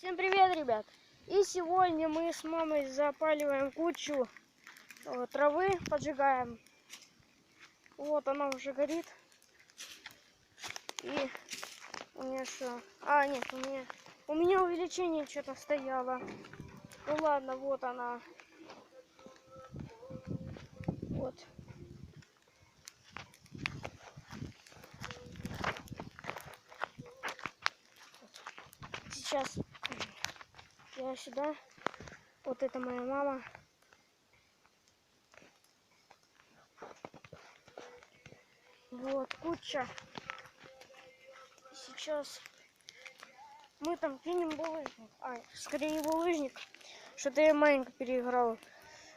Всем привет, ребят! И сегодня мы с мамой запаливаем кучу травы, поджигаем. Вот она уже горит. И у меня что? Нет, у меня увеличение что-то стояло. Ну ладно, вот она. Вот. Сейчас я сюда. Вот это моя мама. Вот куча. Сейчас мы там кинем булыжник. Скорее булыжник. Что-то я маленько переиграл.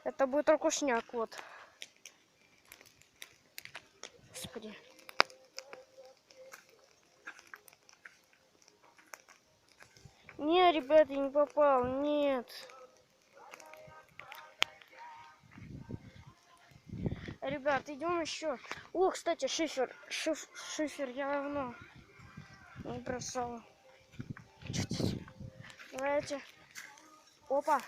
Это будет ракушняк, вот. Господи. Не, ребят, я не попал. Нет. Ребят, идем еще. О, кстати, шифер. Шифер я давно не бросала. Давайте. Опа.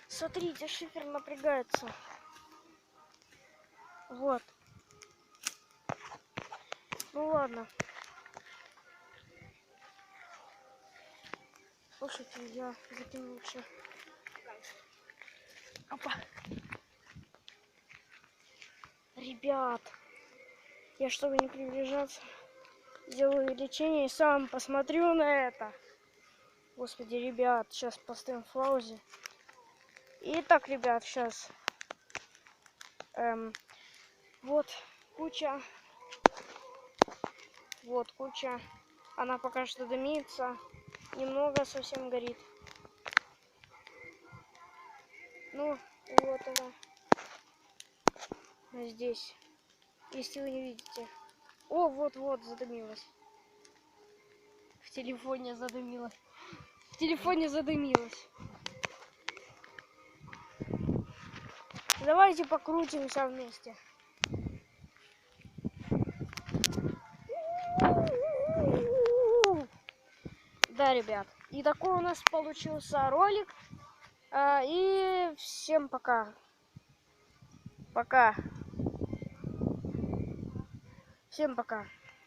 Смотрите, шифер напрягается. Вот. Ну ладно. Слушайте, я закину лучше. Опа. Ребят, я, чтобы не приближаться, сделаю увеличение и сам посмотрю на это. Господи, ребят, сейчас поставим в паузе. Итак, ребят, сейчас. Вот куча. Вот куча. Она пока что дымится. Немного совсем горит. Ну, вот она. Здесь. Если вы не видите. О, вот-вот задымилась. В телефоне задымилась. В телефоне задымилась. Давайте покрутимся вместе. Да, ребят. И такой у нас получился ролик. И всем пока. Пока. Всем пока.